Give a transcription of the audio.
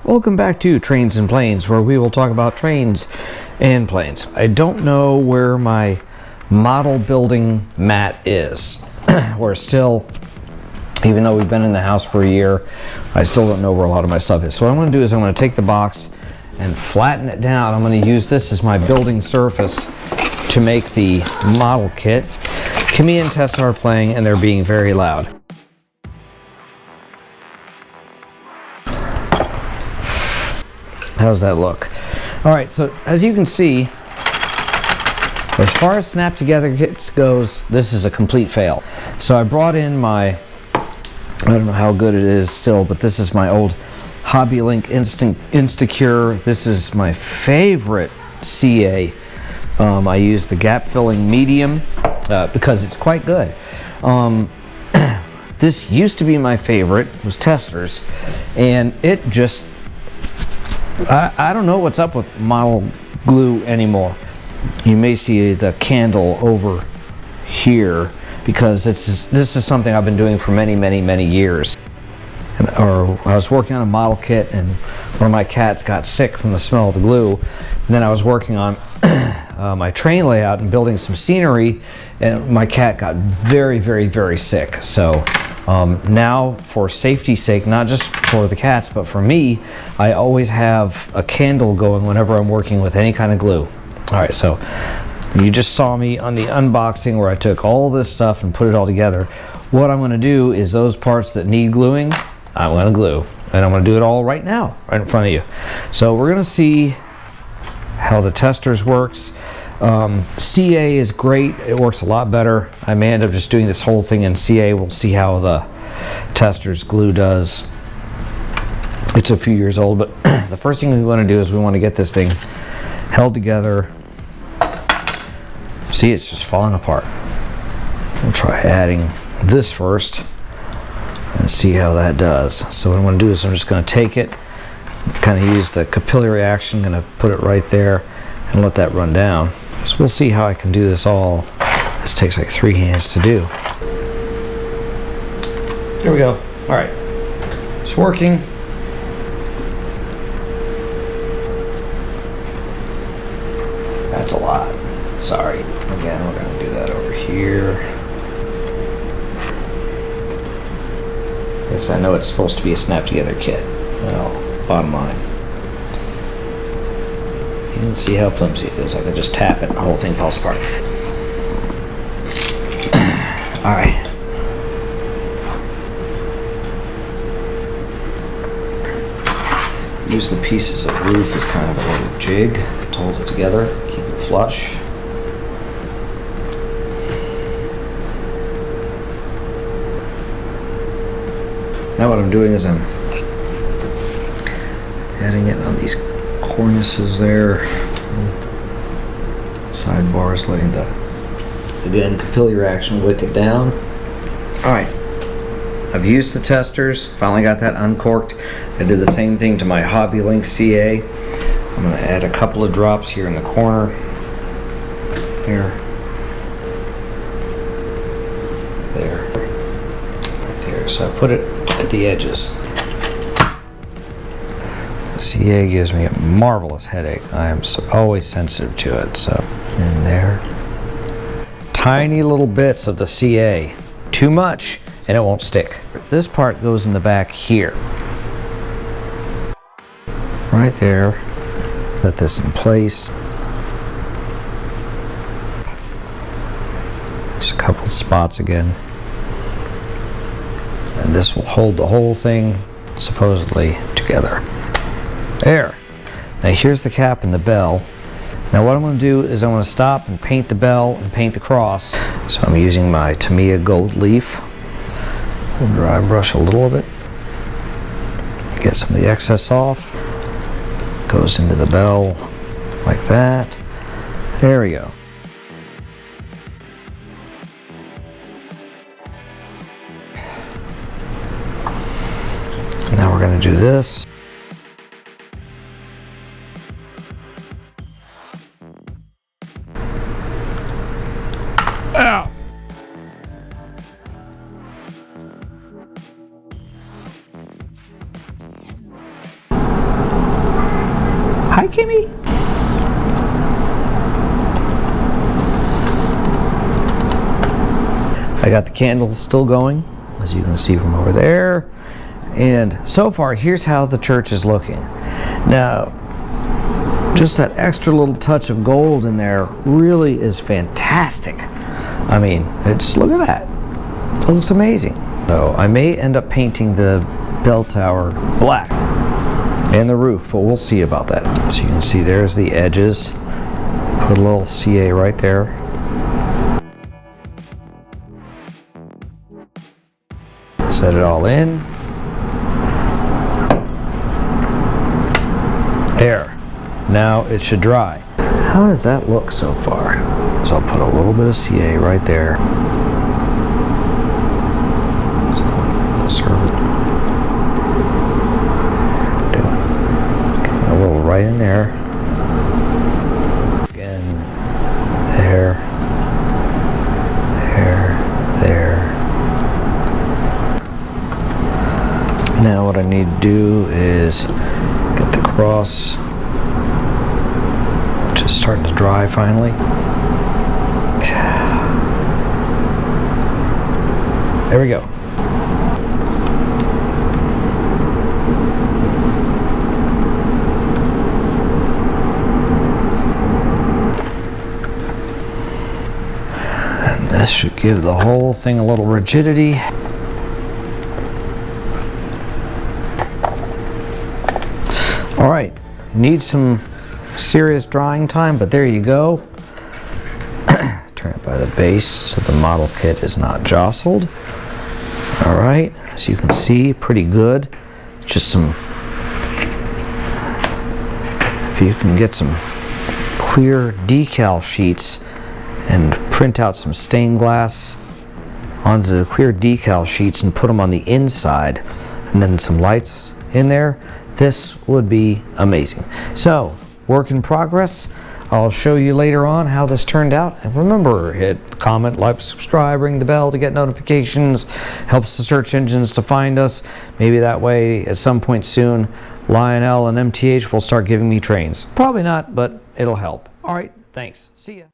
Welcome back to Trains and Planes, where we will talk about trains and planes. I don't know where my model building mat is. We're still, even though we've been in the house for a year, I still don't know where a lot of my stuff is. So what I'm going to do is I'm going to take the box and flatten it down. I'm going to use this as my building surface to make the model kit. Kimmy and Tessa are playing and they're being very loud. How does that look? All right, so as you can see, as far as snap together kits goes, this is a complete fail. So I brought in my, I don't know how good it is still, but this is my old HobbyLink Instacure. This is my favorite CA. I use the gap filling medium because it's quite good. This used to be my favorite, was Testers, and it just, I don't know what's up with model glue anymore. You may see the candle over here because this is something I've been doing for many years. Or I was working on a model kit and one of my cats got sick from the smell of the glue. And then I was working on my train layout and building some scenery, and my cat got very sick. So now, for safety's sake, not just for the cats but for me, I always have a candle going whenever I'm working with any kind of glue. All right, so you just saw me on the unboxing where I took all this stuff and put it all together. What I'm going to do is those parts that need gluing, I'm going to glue, and I'm going to do it all right now, right in front of you. So we're going to see how the Testers works. CA is great. It works a lot better. I may end up just doing this whole thing in CA. We'll see how the Testers glue does. It's a few years old, but the first thing we want to do is we want to get this thing held together. See, it's just falling apart. We'll try adding this first and see how that does. So what I'm going to do is I'm just going to take it, kind of use the capillary action, going to put it right there and let that run down. So we'll see how I can do this all. This takes like 3 hands to do. There we go. All right, it's working. That's a lot. Sorry. Again, we're going to do that over here. Yes, I know it's supposed to be a snap together kit. Well, bottom line. You can see how flimsy it is. I can just tap it and the whole thing falls apart. Alright. Use the pieces of roof as kind of a little jig to hold it together, keep it flush. Now what I'm doing is I'm adding it on these cornices there, sidebars, letting the, again, capillary action wick it down. Alright, I've used the Testers, finally got that uncorked. I did the same thing to my HobbyLink CA. I'm going to add a couple of drops here in the corner. There. There. Right there. So I put it at the edges. The CA gives me a marvelous headache. I am always sensitive to it. So, in there. Tiny little bits of the CA. Too much and it won't stick. This part goes in the back here. Right there. Set this in place. Just a couple of spots again. And this will hold the whole thing supposedly together. There. Now here's the cap and the bell. Now what I'm going to do is I'm going to stop and paint the bell and paint the cross. So I'm using my Tamiya gold leaf. I'll dry brush a little of it. Get some of the excess off. Goes into the bell like that. There we go. Now we're going to do this. Ow! Hi, Kimmy. I got the candles still going, as you can see from over there. And so far, here's how the church is looking. Now, just that extra little touch of gold in there really is fantastic. I mean, just look at that. It looks amazing. So I may end up painting the bell tower black and the roof, but we'll see about that. So you can see there's the edges. Put a little CA right there. Set it all in. There. Now it should dry. How does that look so far? So I'll put a little bit of CA right there. So serve it. A little right in there. Again, there, there. Now what I need to do is get the cross, which is starting to dry finally. There we go. And this should give the whole thing a little rigidity. All right, need some serious drying time, but there you go. Turn it by the base so the model kit is not jostled. All right, as you can see, pretty good. Just some, if you can get some clear decal sheets and print out some stained glass onto the clear decal sheets and put them on the inside, and then some lights in there, this would be amazing. So, work in progress. I'll show you later on how this turned out. And remember, hit comment, like, subscribe, ring the bell to get notifications. Helps the search engines to find us. Maybe that way, at some point soon, Lionel and MTH will start giving me trains. Probably not, but it'll help. All right, thanks. See ya.